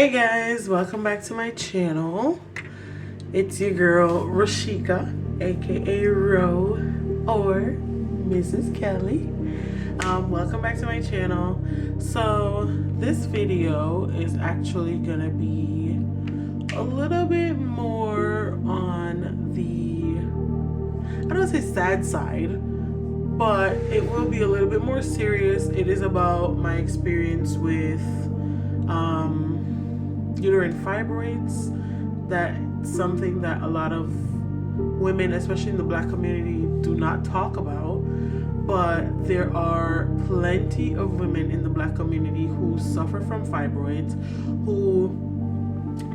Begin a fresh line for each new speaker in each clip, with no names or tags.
Hey guys, welcome back to my channel. It's your girl Rashika, aka Ro or Mrs. Kelly. Welcome back to my channel. So this video is actually gonna be a little bit more on the, I don't want to say sad side, but it will be a little bit more serious. It is about my experience with uterine fibroids. That's something that a lot of women, especially in the Black community, do not talk about. But there are plenty of women in the Black community who suffer from fibroids, who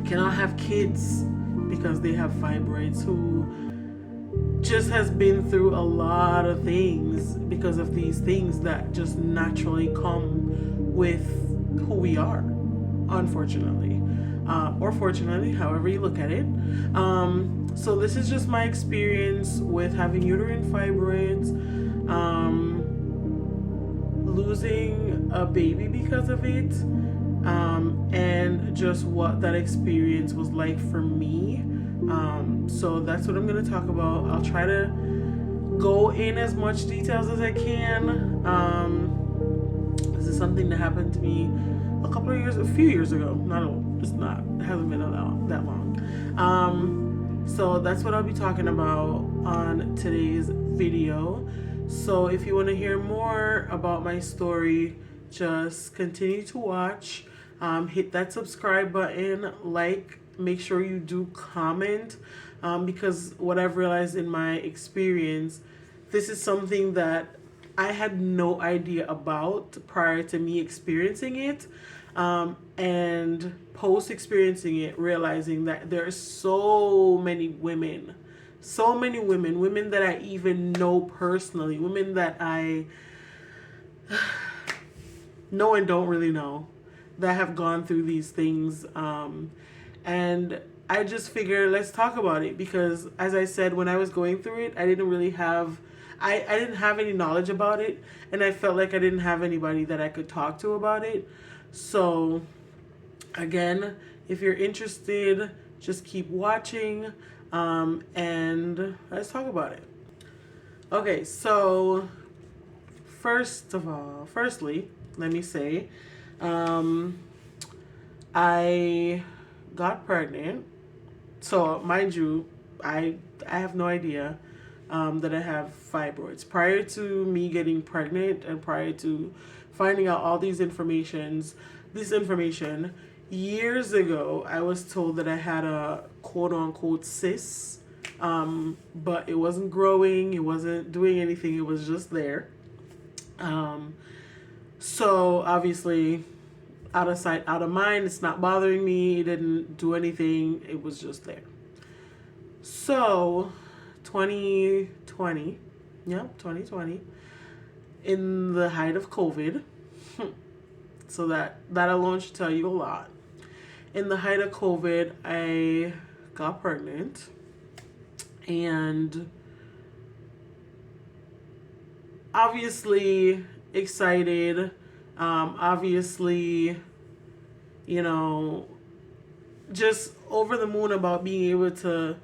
cannot have kids because they have fibroids, who just has been through a lot of things because of these things that just naturally come with who we are, unfortunately. Or fortunately, however you look at it. So this is just my experience with having uterine fibroids, losing a baby because of it, and just what that experience was like for me. So that's what I'm going to talk about. I'll try to go in as much details as I can. This is something that happened to me a few years ago. It hasn't been that long. So that's what I'll be talking about on today's video. So if you want to hear more about my story, just continue to watch. Hit that subscribe button, make sure you do comment, because what I've realized in my experience, this is something that I had no idea about prior to me experiencing it, and post experiencing it, realizing that there are so many women that I even know personally, women that I know and don't really know, that have gone through these things. And I just figured, let's talk about it, because as I said, when I was going through it, I didn't have any knowledge about it, and I felt like I didn't have anybody that I could talk to about it. So again, if you're interested, just keep watching, and let's talk about it. Okay, so firstly, let me say, I got pregnant. So mind you, I have no idea that I have fibroids. Prior to me getting pregnant and prior to finding out all this information, years ago, I was told that I had a quote unquote cyst, but it wasn't growing, it wasn't doing anything, it was just there. So obviously, out of sight, out of mind, it's not bothering me, it didn't do anything, it was just there. So 2020, in the height of COVID, so that alone should tell you a lot. In the height of COVID, I got pregnant, and obviously excited, obviously, just over the moon about being able to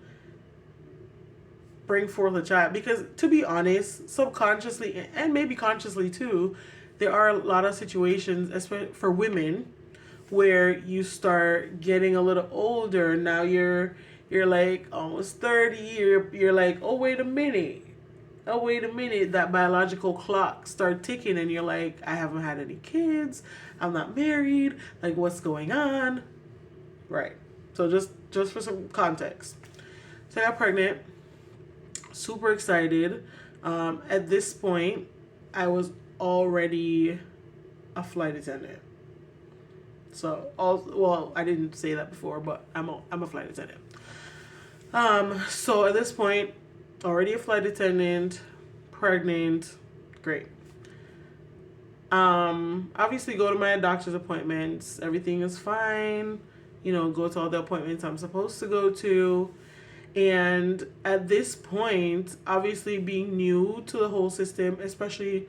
bring forth a child. Because to be honest, subconsciously and maybe consciously too, there are a lot of situations, especially for women, where you start getting a little older. Now you're like almost 30. You're like, oh wait a minute, that biological clock start ticking, and you're like, I haven't had any kids, I'm not married, like what's going on, right? So just for some context, so I got pregnant, super excited. At this point, I was already a flight attendant. So I didn't say that before, but I'm a flight attendant. So at this point, already a flight attendant, pregnant, great. Obviously go to my doctor's appointments, everything is fine, go to all the appointments I'm supposed to go to. And at this point, obviously being new to the whole system, especially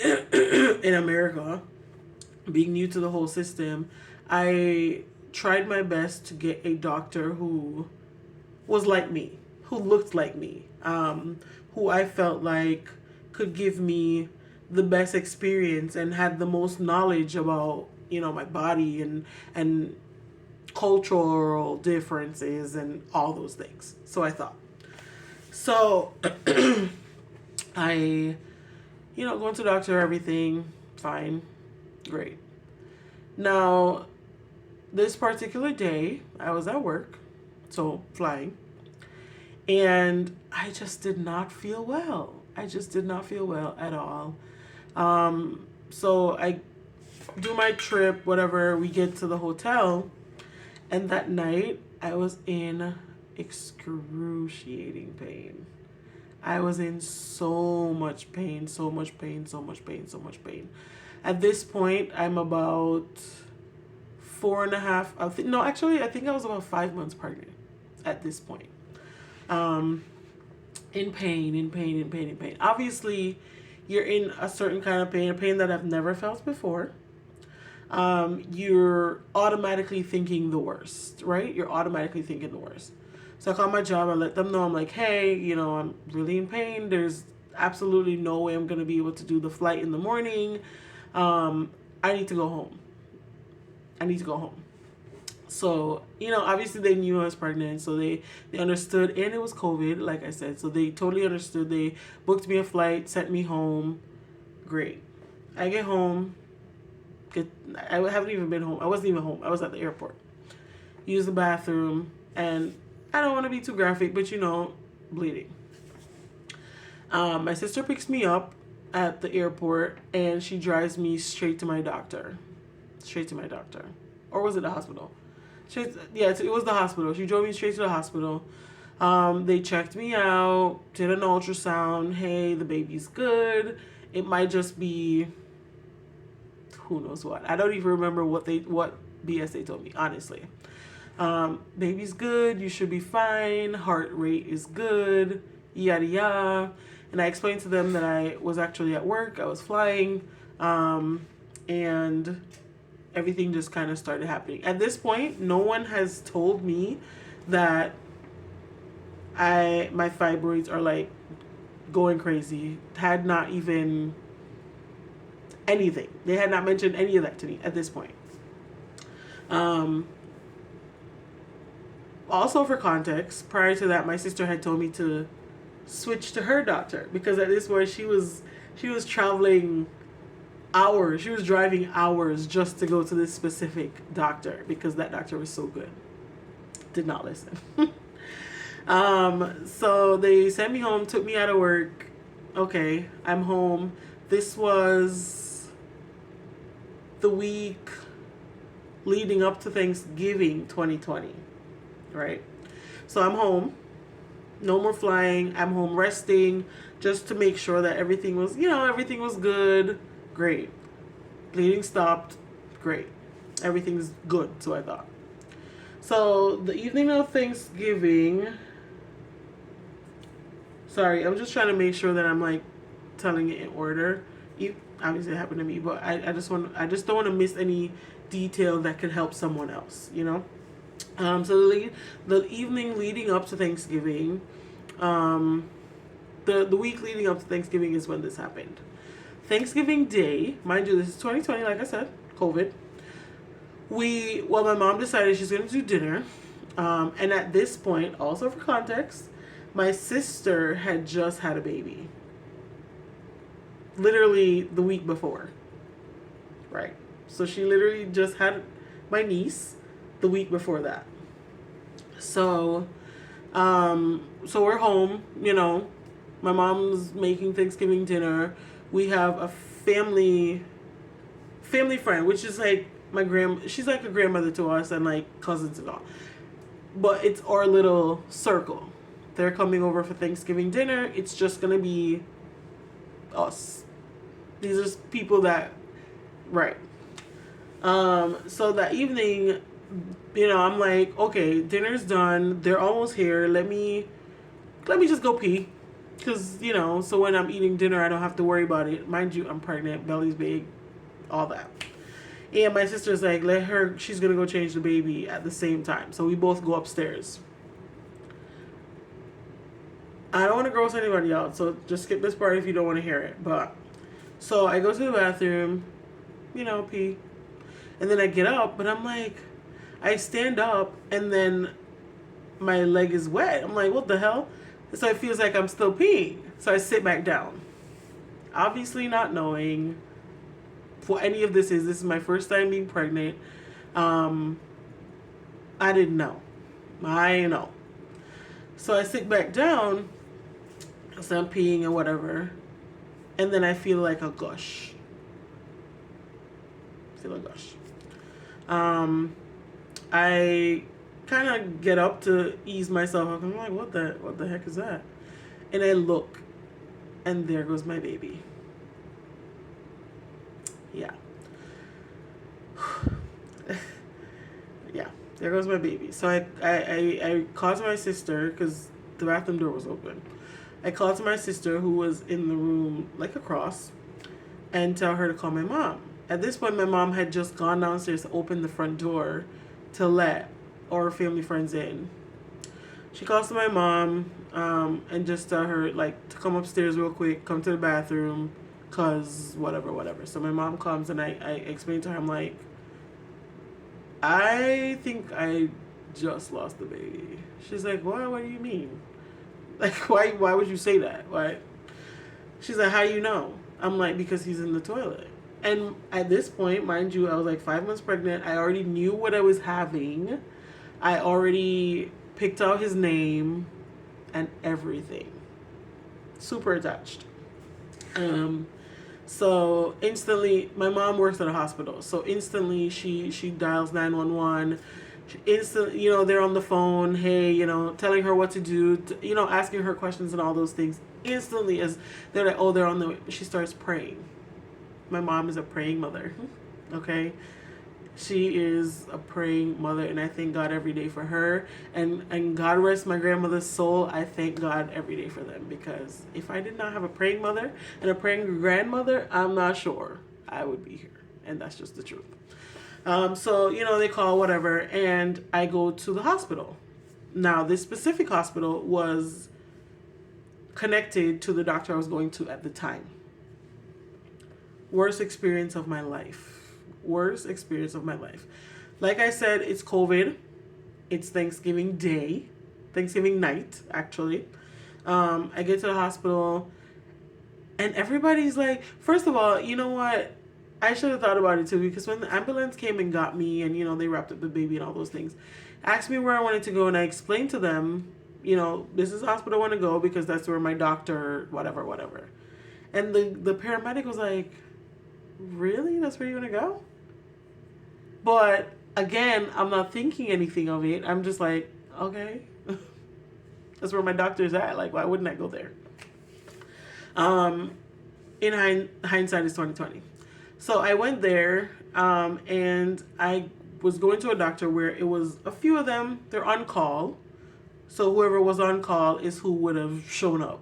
in America, being new to the whole system, I tried my best to get a doctor who was like me, who looked like me, who I felt like could give me the best experience and had the most knowledge about, you know, my body and cultural differences and all those things. So I thought. So I, you know, going to the doctor, everything fine, great. Now, this particular day, I was at work, so flying, and I just did not feel well. I just did not feel well at all. So I do my trip, whatever, we get to the hotel, and that night I was in excruciating pain. I was in so much pain, so much pain, so much pain, so much pain. At this point, I'm about 4.5. I think I was about 5 months pregnant at this point. In pain, in pain, in pain, in pain. Obviously, you're in a certain kind of pain, a pain that I've never felt before. You're automatically thinking the worst, right? You're automatically thinking the worst. So I call my job, I let them know, I'm like, hey, you know, I'm really in pain. There's absolutely no way I'm going to be able to do the flight in the morning. I need to go home. I need to go home. So, you know, obviously they knew I was pregnant, so they understood, and it was COVID, like I said, so they totally understood. They booked me a flight, sent me home. Great. I get home. I haven't even been home. I wasn't even home. I was at the airport. Use the bathroom, and I don't want to be too graphic, but you know, bleeding. My sister picks me up at the airport, and she drives me straight to my doctor. Straight to my doctor. Or was it the hospital? It was the hospital. She drove me straight to the hospital. They checked me out, did an ultrasound. Hey, the baby's good. It might just be who knows what. I don't even remember what BS they told me, honestly. Baby's good. You should be fine. Heart rate is good. Yada yada. And I explained to them that I was actually at work. I was flying. And everything just kind of started happening. At this point, no one has told me that my fibroids are like going crazy. Had not even anything. They had not mentioned any of that to me at this point. Also, for context, prior to that, my sister had told me to switch to her doctor because at this point she was traveling hours. She was driving hours just to go to this specific doctor because that doctor was so good. Did not listen. So they sent me home, took me out of work. Okay, I'm home. This was the week leading up to Thanksgiving 2020, right? So I'm home. No more flying. I'm home resting just to make sure that everything was good. Great. Bleeding stopped. Great. Everything's good, so I thought. So the evening of Thanksgiving. Sorry, I'm just trying to make sure that I'm like telling it in order. Obviously it happened to me, but I just don't want to miss any detail that could help someone else, you know? So the evening leading up to Thanksgiving, the week leading up to Thanksgiving is when this happened. Thanksgiving Day, mind you, this is 2020, like I said, COVID. My mom decided she's going to do dinner. And at this point, also for context, my sister had just had a baby. Literally the week before. Right. So she literally just had my niece the week before that. So we're home, you know. My mom's making Thanksgiving dinner. We have a family friend, which is like she's like a grandmother to us and like cousins and all. But it's our little circle. They're coming over for Thanksgiving dinner. It's just gonna be us. These are people that, right. So that evening, you know, I'm like, okay, dinner's done. They're almost here. Let me just go pee. Because, you know, so when I'm eating dinner, I don't have to worry about it. Mind you, I'm pregnant, belly's big, all that. And my sister's like, let her, she's gonna go change the baby at the same time. So we both go upstairs. I don't want to gross anybody out, so just skip this part if you don't want to hear it. But so I go to the bathroom, pee, and then I get up, but I'm like, I stand up, and then my leg is wet. I'm like, what the hell? So it feels like I'm still peeing. So I sit back down, obviously not knowing what any of this is. This is my first time being pregnant. I didn't know. I know. So I sit back down, so I'm peeing and whatever, and then I feel like a gush. I kind of get up to ease myself up. I'm like, what the heck is that? And I look, and there goes my baby. Yeah. Yeah, there goes my baby. So I called to my sister because the bathroom door was open. I called to my sister who was in the room like across and tell her to call my mom. At this point, my mom had just gone downstairs to open the front door to let our family friends in. She calls to my mom and just tell her like to come upstairs real quick, come to the bathroom, cause whatever. So my mom comes and I explain to her, I'm like, I think I just lost the baby. She's like, what? What do you mean? Like, why would you say that? Why? She's like, how you know? I'm like, because he's in the toilet. And at this point, mind you, I was like 5 months pregnant. I already knew what I was having. I already picked out his name and everything. Super attached. So instantly, my mom works at a hospital. So instantly, she dials 911. Instantly, they're on the phone. Hey, telling her what to do. Asking her questions and all those things. Instantly, as they're like, oh, they're on the way. She starts praying. My mom is a praying mother. Okay, she is a praying mother, and I thank God every day for her. And God rest my grandmother's soul. I thank God every day for them, because if I did not have a praying mother and a praying grandmother, I'm not sure I would be here. And that's just the truth. So they call whatever, and I go to the hospital. Now, this specific hospital was connected to the doctor I was going to at the time. Worst experience of my life. Like I said, it's COVID. It's Thanksgiving night, actually. I get to the hospital, and everybody's like, first of all, you know what? I should have thought about it too, because when the ambulance came and got me and, they wrapped up the baby and all those things, asked me where I wanted to go, and I explained to them, this is the hospital I want to go because that's where my doctor, whatever. And the paramedic was like, really? That's where you want to go? But again, I'm not thinking anything of it. I'm just like, okay. That's where my doctor's at. Like, why wouldn't I go there? In hindsight is 2020. So I went there, and I was going to a doctor where it was a few of them. They're on call. So whoever was on call is who would have shown up,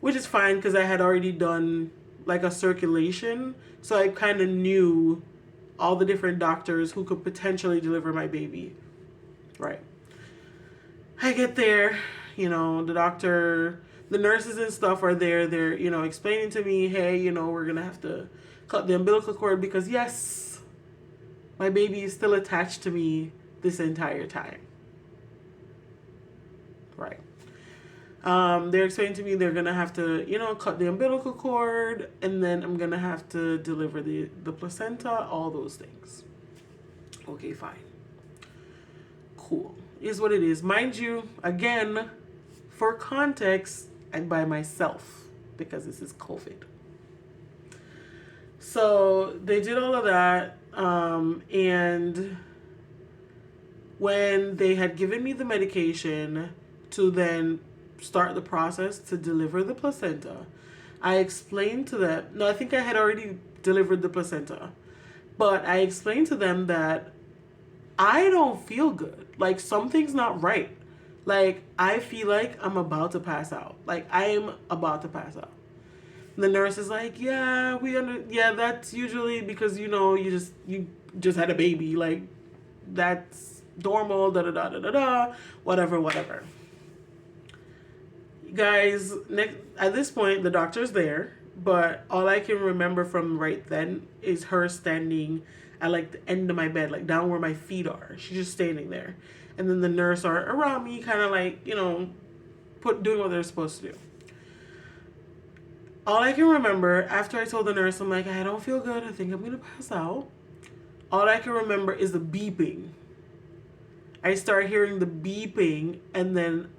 which is fine because I had already done like a circulation. So I kind of knew all the different doctors who could potentially deliver my baby. Right. I get there, the doctor, the nurses and stuff are there. They're, explaining to me, hey, we're going to have to cut the umbilical cord because, yes, my baby is still attached to me this entire time. Right. They're explaining to me they're going to have to, cut the umbilical cord, and then I'm going to have to deliver the placenta, all those things. Okay, fine. Cool. Is what it is. Mind you, again, for context, I'm by myself because this is COVID. So they did all of that, and when they had given me the medication to then start the process to deliver the placenta, I explained to them, no, I think I had already delivered the placenta, but I explained to them that I don't feel good. Like, something's not right. Like, I feel like I'm about to pass out. Like, I am about to pass out. The nurse is like, yeah, yeah, that's usually because you just had a baby, like that's normal, da da da da da da, whatever. Guys, next at this point the doctor's there, but all I can remember from right then is her standing at like the end of my bed, like down where my feet are. She's just standing there, and then the nurse are around me, kind of like doing what they're supposed to do. All I can remember after I told the nurse, I'm like, I don't feel good. I think I'm gonna pass out. All I can remember is the beeping. I start hearing the beeping, and then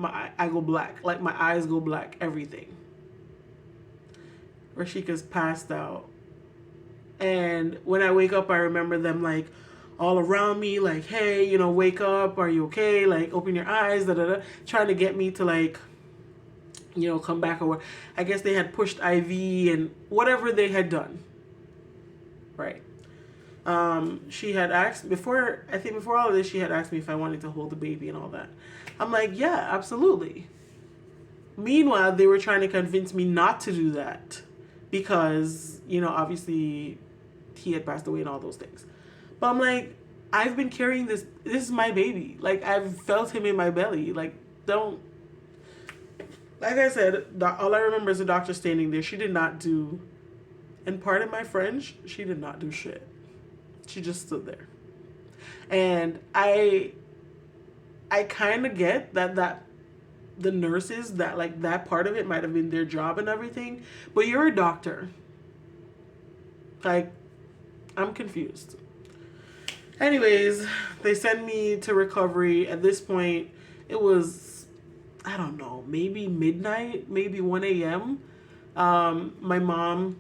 I go black. Like my eyes go black. Everything. Rashika's passed out, and when I wake up, I remember them like all around me, like, hey, wake up. Are you okay? Like, open your eyes. Da da da. Trying to get me to like come back, or I guess they had pushed IV and whatever they had done. Right. She had asked before all of this, she had asked me if I wanted to hold the baby and all that. I'm like, yeah, absolutely. Meanwhile, they were trying to convince me not to do that because, obviously he had passed away and all those things. But I'm like, I've been carrying this is my baby. Like, I've felt him in my belly. Like, don't. Like I said, all I remember is the doctor standing there. She did not do, and pardon my French, she did not do shit. She just stood there. And I kind of get that the nurses, that like that part of it might have been their job and everything, but you're a doctor. Like, I'm confused. Anyways, they send me to recovery. At this point, it was, I don't know, maybe midnight, maybe 1 a.m. My mom,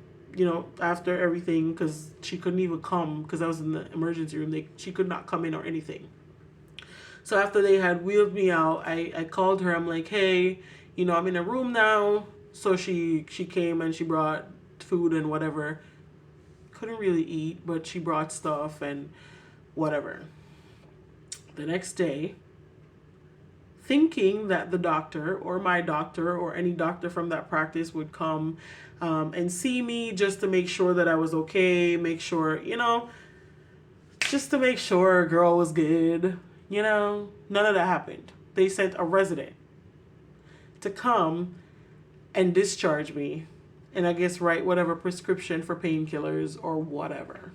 after everything, because she couldn't even come because I was in the emergency room, she could not come in or anything. So after they had wheeled me out, I called her. I'm like, hey, I'm in a room now. So she came and she brought food and whatever. Couldn't really eat, but she brought stuff and whatever. The next day, thinking that the doctor or my doctor or any doctor from that practice would come and see me just to make sure that I was okay, make sure, just to make sure a girl was good. None of that happened. They sent a resident to come and discharge me and I guess write whatever prescription for painkillers or whatever.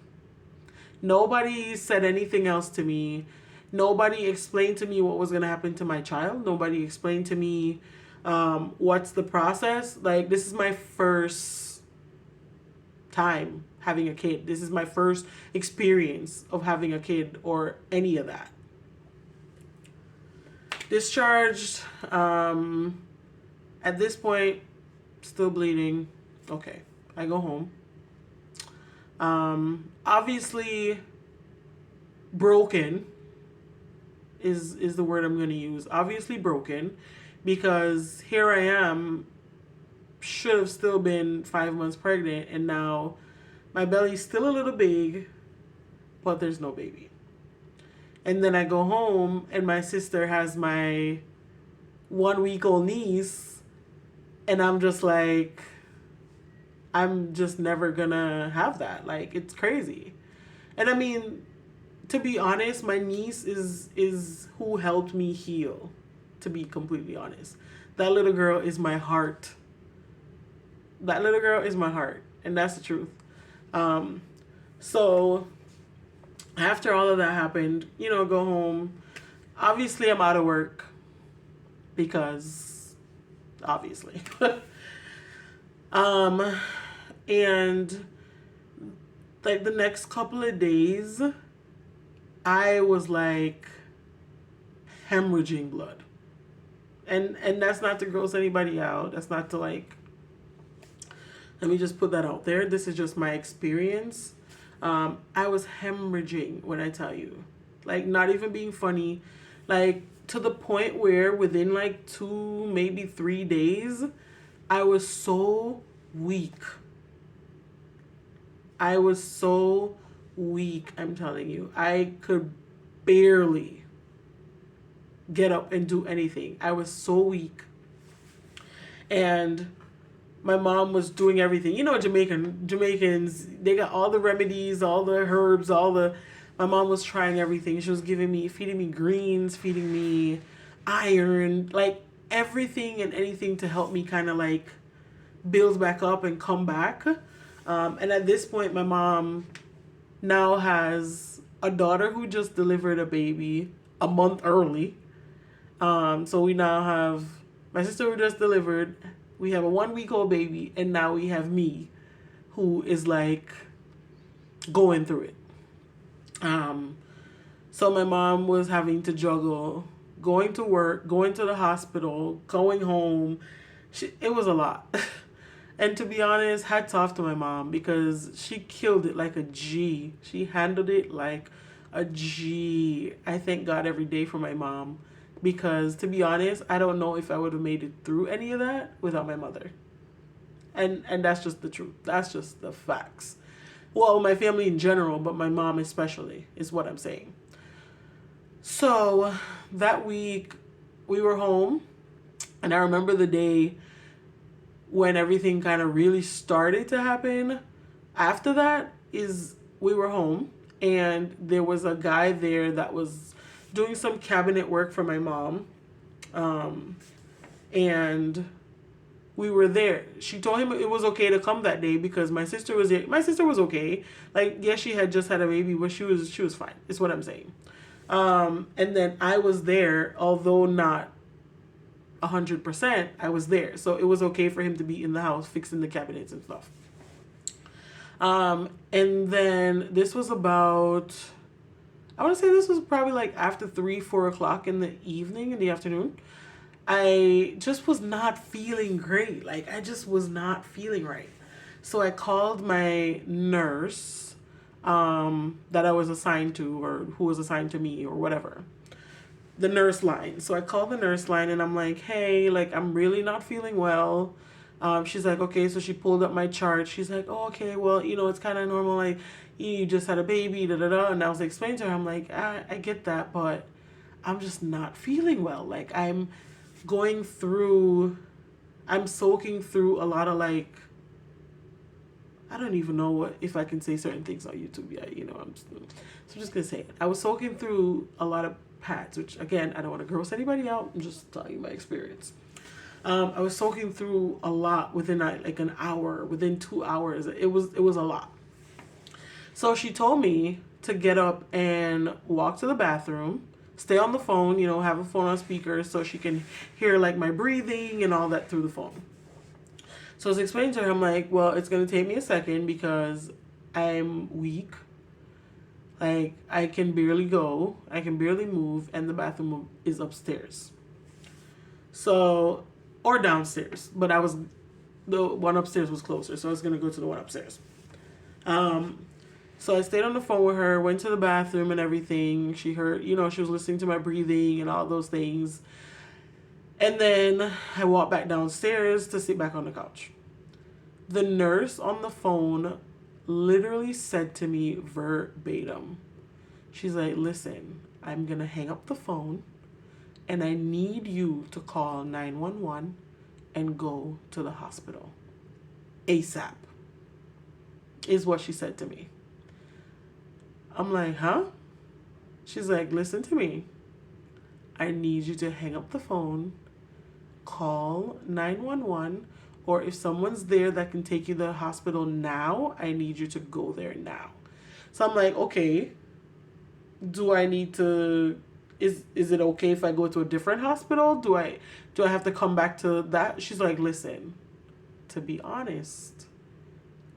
Nobody said anything else to me. Nobody explained to me what was going to happen to my child. Nobody explained to me what's the process. Like, this is my first time having a kid. This is my first experience of having a kid or any of that. Discharged. At this point, still bleeding. Okay, I go home. Obviously broken is the word I'm going to use. Obviously broken, because here I am, should have still been 5 months pregnant, and now my belly's still a little big, but there's no baby. And then I go home and my sister has my 1-week-old niece, and I'm just like, I'm just never gonna have that. Like, it's crazy. And I mean, to be honest, my niece is who helped me heal, to be completely honest. That little girl is my heart. That little girl is my heart, and that's the truth. So after all of that happened, go home. Obviously, I'm out of work because obviously. And like the next couple of days, I was like hemorrhaging blood. And that's not to gross anybody out. That's not to like, let me just put that out there. This is just my experience. I was hemorrhaging when I tell you, like, not even being funny, like to the point where within like 2, maybe 3 days, I was so weak. I was so weak, I'm telling you. I could barely get up and do anything. I was so weak. And my mom was doing everything. You know, Jamaicans, they got all the remedies, all the herbs, all the. My mom was trying everything. She was feeding me greens, feeding me iron, like everything and anything to help me kind of like build back up and come back. And at this point, my mom now has a daughter who just delivered a baby a month early. So we now have my sister who just delivered. We have a 1 week old baby, and now we have me, who is like going through it. So my mom was having to juggle going to work, going to the hospital, going home. It was a lot. And to be honest, hats off to my mom because she killed it like a G. She handled it like a G. I thank God every day for my mom because to be honest, I don't know if I would have made it through any of that without my mother. And that's just the truth. That's just the facts. Well, my family in general, but my mom especially is what I'm saying. So that week we were home, and I remember the day when everything kind of really started to happen. After that is we were home, and there was a guy there that was doing some cabinet work for my mom, and we were there. She told him it was okay to come that day because my sister was there. My sister was okay. Like, yes, she had just had a baby, but she was fine. Is what I'm saying. And then I was there, although not 100%. I was there, so it was okay for him to be in the house fixing the cabinets and stuff. And then this was about, I want to say this was probably like after 3-4 o'clock in the evening, in the afternoon. I just was not feeling great. Like, I just was not feeling right. So I called my nurse that I was assigned to, or who was assigned to me, or whatever. The nurse line. So I called the nurse line and I'm like, hey, like, I'm really not feeling well. She's like, okay. So she pulled up my chart. She's like, oh, okay, well, it's kind of normal. Like, you just had a baby, da da da. And I was explaining to her, I'm like, I get that, but I'm just not feeling well. Like, I'm soaking through a lot of, like, I don't even know if I can say certain things on YouTube yet. I'm just gonna say it. I was soaking through a lot of pads, which again, I don't want to gross anybody out. I'm just telling you my experience. I was soaking through a lot within like an hour, within 2 hours. It was a lot. So she told me to get up and walk to the bathroom, stay on the phone, have a phone on speaker so she can hear like my breathing and all that through the phone. So I was explaining to her, I'm like, well, it's going to take me a second because I'm weak. Like, I can barely go. I can barely move. And the bathroom is upstairs. So, or downstairs. But the one upstairs was closer. So I was going to go to the one upstairs. So I stayed on the phone with her, went to the bathroom and everything. She heard, she was listening to my breathing and all those things. And then I walked back downstairs to sit back on the couch. The nurse on the phone literally said to me verbatim, she's like, listen, I'm going to hang up the phone and I need you to call 911 and go to the hospital ASAP, is what she said to me. I'm like, huh? She's like, listen to me. I need you to hang up the phone, call 911, or if someone's there that can take you to the hospital now, I need you to go there now. So I'm like, okay, do I need to, is it okay if I go to a different hospital? Do I have to come back to that? She's like, listen, to be honest,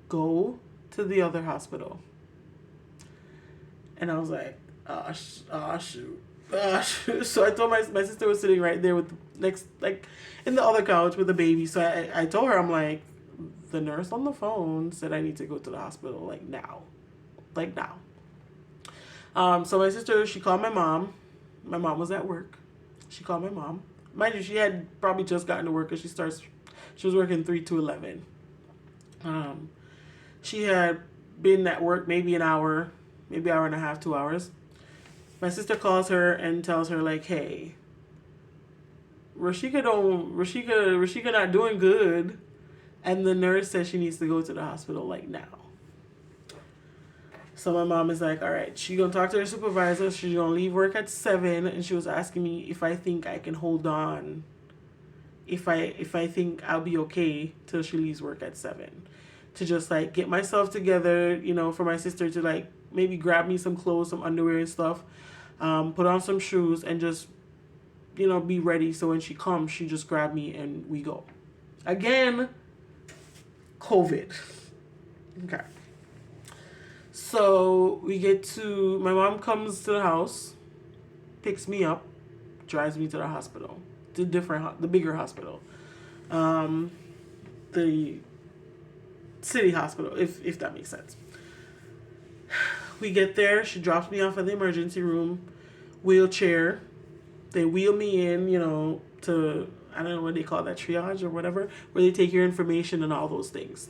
go to the other hospital. And I was like, shoot. So I told my sister was sitting right there with in the other couch with the baby. So I told her, I'm like, the nurse on the phone said I need to go to the hospital like now. So my sister, she called my mom. My mom was at work. She called my mom. Mind you, she had probably just gotten to work because she was working 3 to 11. She had been at work maybe an hour, maybe hour and a half, 2 hours. My sister calls her and tells her like, hey, Rashika not doing good. And the nurse says she needs to go to the hospital like now. So my mom is like, all right, she gonna talk to her supervisor. She's gonna leave work at 7, and she was asking me if I think I can hold on, if I think I'll be okay till she leaves work at 7, to just like get myself together, for my sister to like maybe grab me some clothes, some underwear and stuff, put on some shoes, and just be ready. So when she comes, she just grab me and we go. Again, COVID. Okay. So my mom comes to the house, picks me up, drives me to the hospital, to the bigger hospital, the city hospital, if that makes sense. We get there, she drops me off at the emergency room, wheelchair. They wheel me in, to, I don't know what they call that, triage or whatever, where they take your information and all those things.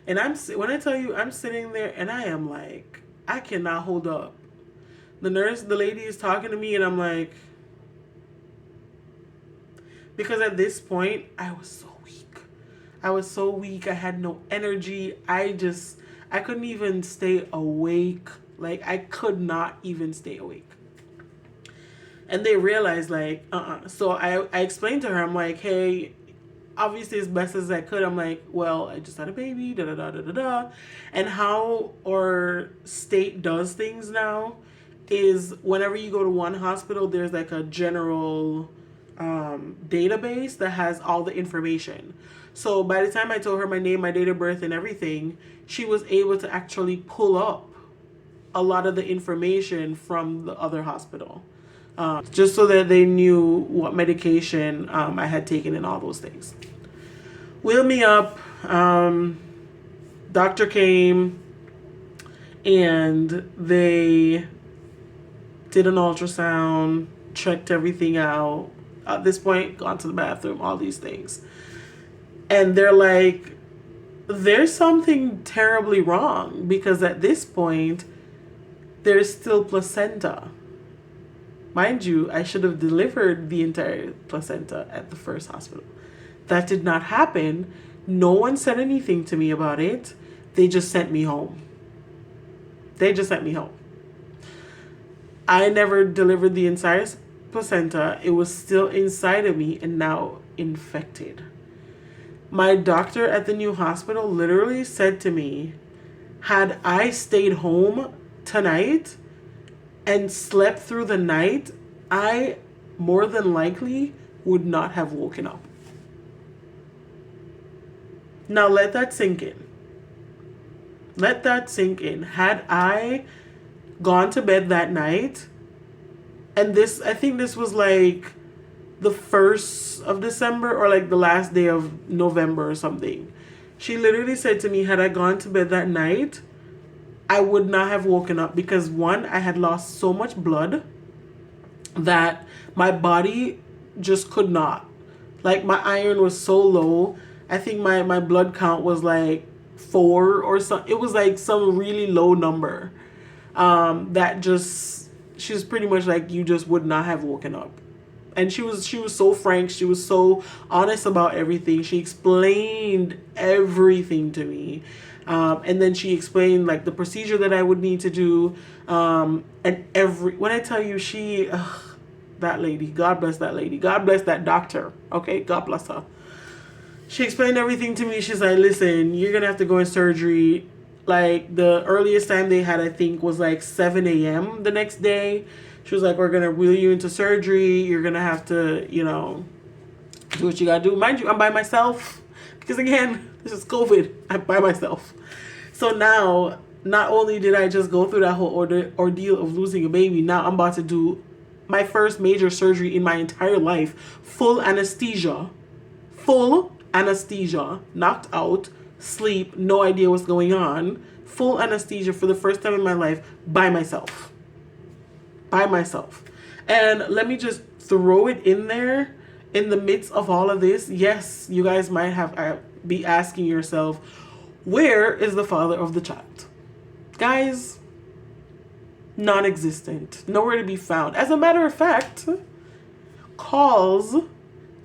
And when I tell you, I'm sitting there and I am like, I cannot hold up. The lady is talking to me and I'm like, because at this point, I was so weak. I had no energy. I couldn't even stay awake. Like, I could not even stay awake. And they realized, like, So I explained to her, I'm like, hey, obviously as best as I could, I'm like, well, I just had a baby, da-da-da-da-da-da. And how our state does things now is whenever you go to one hospital, there's like a general database that has all the information. So by the time I told her my name, my date of birth, and everything, she was able to actually pull up a lot of the information from the other hospital. Just so that they knew what medication I had taken and all those things. Wheel me up. Doctor came and they did an ultrasound, checked everything out. At this point, gone to the bathroom, all these things. And they're like, there's something terribly wrong, because at this point, there's still placenta. Mind you, I should have delivered the entire placenta at the first hospital. That did not happen. No one said anything to me about it. They just sent me home. I never delivered the entire placenta. It was still inside of me and now infected. My doctor at the new hospital literally said to me, had I stayed home tonight and slept through the night, I more than likely would not have woken up. Now let that sink in. Had I gone to bed that night, and I think this was like the 1st of December or like the last day of November or something. She literally said to me, had I gone to bed that night, I would not have woken up, because one, I had lost so much blood that my body just could not. Like, my iron was so low. I think my blood count was like 4 or something. It was like some really low number. She was pretty much like, you just would not have woken up. And she was so frank. She was so honest about everything. She explained everything to me. And then she explained like the procedure that I would need to do. When I tell you that lady, God bless that lady. God bless that doctor. Okay, God bless her. She explained everything to me. She's like, listen, you're going to have to go in surgery. Like, the earliest time they had, I think, was like 7 a.m. the next day. She was like, we're going to wheel you into surgery. You're going to have to, do what you got to do. Mind you, I'm by myself. Because, again, this is COVID. I'm by myself. So now, not only did I just go through that whole ordeal of losing a baby, now I'm about to do my first major surgery in my entire life. Full anesthesia, knocked out, sleep, no idea what's going on. Full anesthesia for the first time in my life by myself. And let me just throw it in there, in the midst of all of this. Yes, you guys might be asking yourself, where is the father of the child? Guys, non-existent, nowhere to be found. As a matter of fact, calls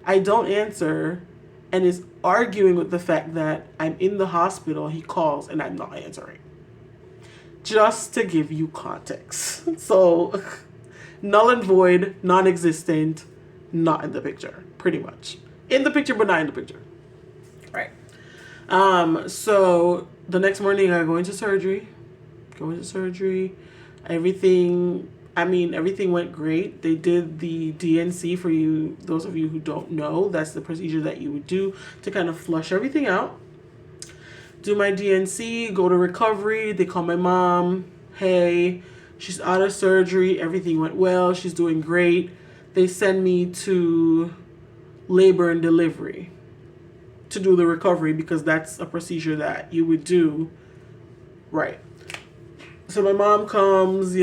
I don't answer, and is arguing with the fact that I'm in the hospital. He calls and I'm not answering. Just to give you context. So, null and void, non-existent, not in the picture, pretty much. In the picture, but not in the picture. Right. So the next morning I go into surgery. Everything went great. They did the DNC. For you, those of you who don't know, that's the procedure that you would do to kind of flush everything out. Do my DNC, go to recovery. They call my mom. Hey, she's out of surgery. Everything went well. She's doing great. They send me to labor and delivery to do the recovery, because that's a procedure that you would do. Right. So my mom comes,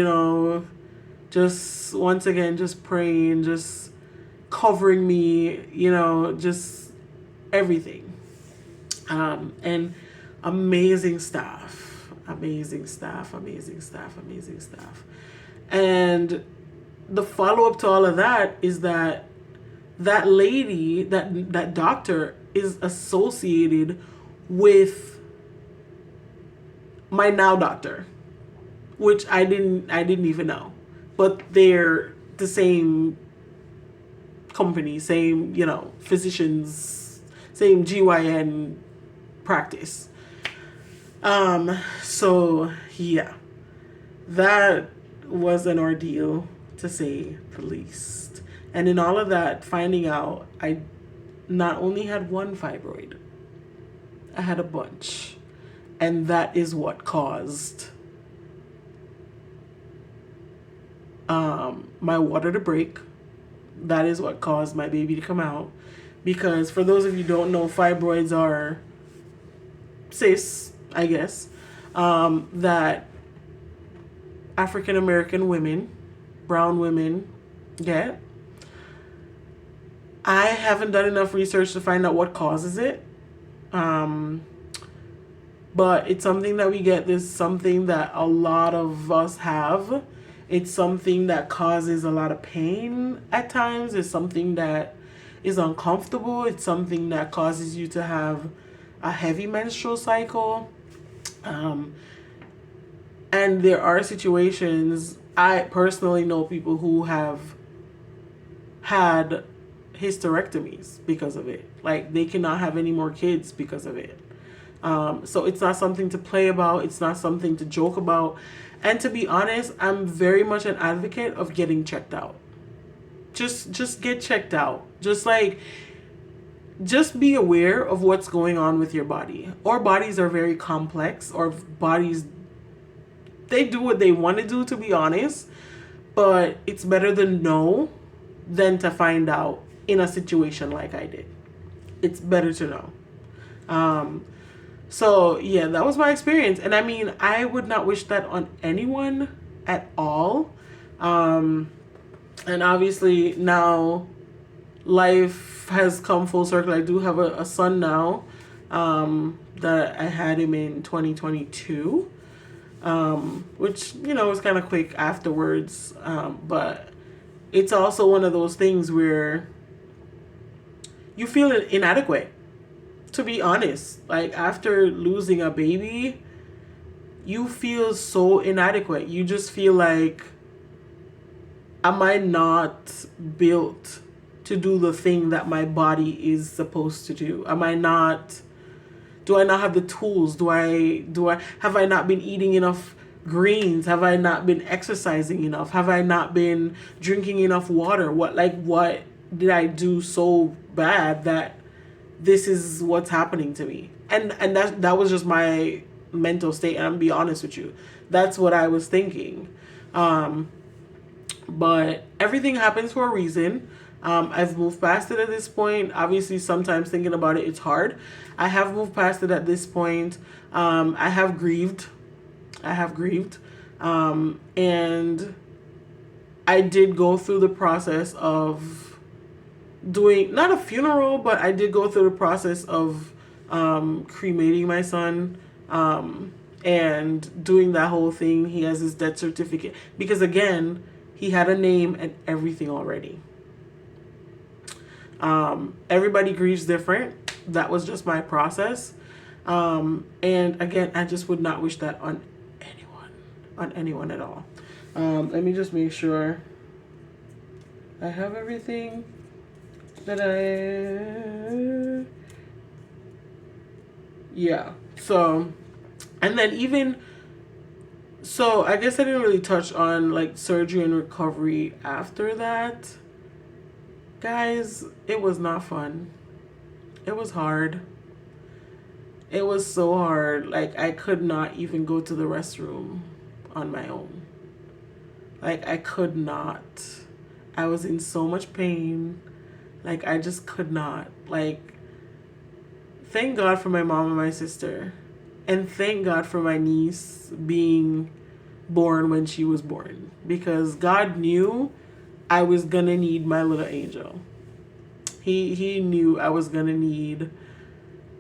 just once again, just praying, just covering me, just everything. And amazing staff. And the follow-up to all of that is that lady, that doctor, is associated with my now doctor, which I didn't even know. But they're the same company, same, physicians, same GYN practice. So yeah, that was an ordeal, to say the least. And in all of that, finding out I not only had one fibroid, I had a bunch. And that is what caused my water to break. That is what caused my baby to come out. Because for those of you who don't know, fibroids are cysts, I guess, that African American women, brown women get. I haven't done enough research to find out what causes it. But it's something that we get. This is something that a lot of us have. It's something that causes a lot of pain at times. It's something that is uncomfortable. It's something that causes you to have a heavy menstrual cycle. And there are situations, I personally know people who have had hysterectomies because of it. Like, they cannot have any more kids because of it. So it's not something to play about. It's not something to joke about. And to be honest, I'm very much an advocate of getting checked out. Just get checked out. Just be aware of what's going on with your body. Our bodies are very complex. Our bodies, they do what they want to do, to be honest. But it's better to know than to find out in a situation like I did. It's better to know. So yeah, that was my experience. And I mean, I would not wish that on anyone at all. And obviously now life has come full circle. I do have a son now, that I had him in 2022, which, was kind of quick afterwards. But it's also one of those things where you feel inadequate. To be honest, like, after losing a baby, you feel so inadequate. You just feel like, am I not built to do the thing that my body is supposed to do? Do I not have the tools? Have I not been eating enough greens? Have I not been exercising enough? Have I not been drinking enough water? What did I do so bad that this is what's happening to me? And that was just my mental state, and I'm be honest with you, that's what I was thinking. But everything happens for a reason. I've moved past it at this point. Obviously, sometimes thinking about it, it's hard. I have moved past it at this point. I have grieved. And I did go through the process of doing, not a funeral, but I did go through the process of cremating my son, and doing that whole thing. He has his death certificate, because again, he had a name and everything already. Everybody grieves different. that was just my process. And again, I just would not wish that on anyone at all. Let me just make sure I have everything that yeah. So, and then even, so I guess I didn't really touch on like surgery and recovery after that. Guys, it was not fun. It was hard. It was so hard. Like, I could not even go to the restroom on my own. Like, I could not. I was in so much pain. Like, I just could not. Like, thank God for my mom and my sister. And thank God for my niece being born when she was born. Because God knew I was going to need my little angel. He knew I was going to need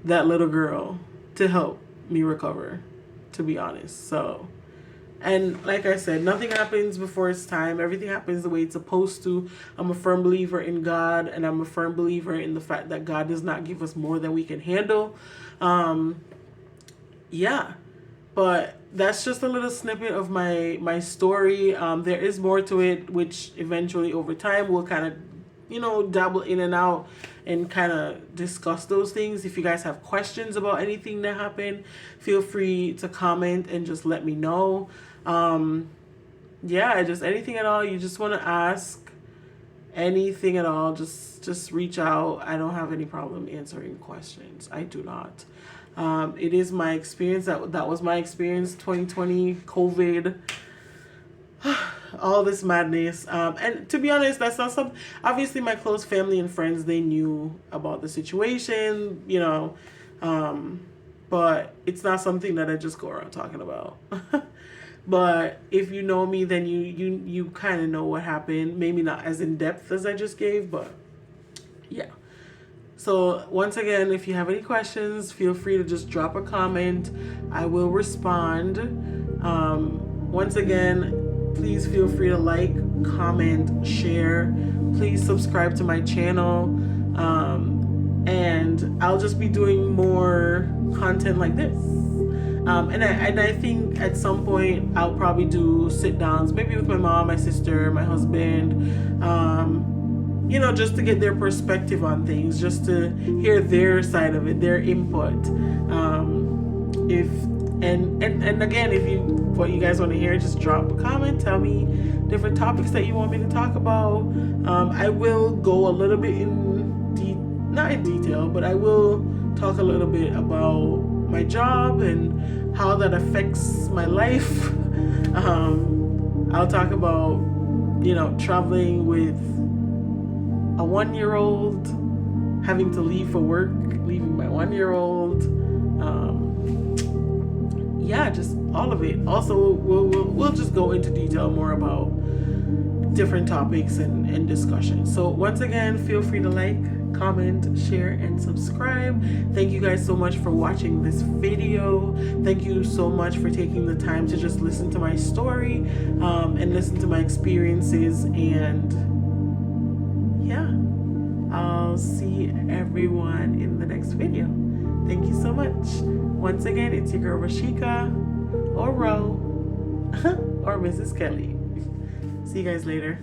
that little girl to help me recover, to be honest. So, and like I said, nothing happens before it's time. Everything happens the way it's supposed to. I'm a firm believer in God, and I'm a firm believer in the fact that God does not give us more than we can handle. Yeah, but that's just a little snippet of my story. There is more to it, which eventually over time we'll kind of, dabble in and out and kind of discuss those things. If you guys have questions about anything that happened, feel free to comment and just let me know. Yeah, just anything at all you just want to ask, anything at all, just reach out. I don't have any problem answering questions. I do not. It is my experience. That was my experience. 2020, COVID, all this madness. And to be honest, that's not something. Obviously, my close family and friends, they knew about the situation, but it's not something that I just go around talking about. But if you know me, then you kind of know what happened. Maybe not as in depth as I just gave, but yeah. So once again, if you have any questions, feel free to just drop a comment. I will respond. Once again, please feel free to like, comment, share. Please subscribe to my channel. And I'll just be doing more content like this. And I think at some point I'll probably do sit downs, maybe with my mom, my sister, my husband, just to get their perspective on things, just to hear their side of it, their input. And again, if what you guys want to hear, just drop a comment, tell me different topics that you want me to talk about. I will go a little bit not in detail, but I will talk a little bit about my job and how that affects my life. I'll talk about, traveling with a 1-year-old, having to leave for work, leaving my 1-year-old. Yeah, just all of it. Also, we'll just go into detail more about different topics and discussions. So once again, feel free to like, comment, share, and subscribe. Thank you guys so much for watching this video. Thank you so much for taking the time to just listen to my story and listen to my experiences. And yeah, I'll see everyone in the next video. Thank you so much. Once again, it's your girl Rashika, or Ro, or Mrs. Kelly. See you guys later.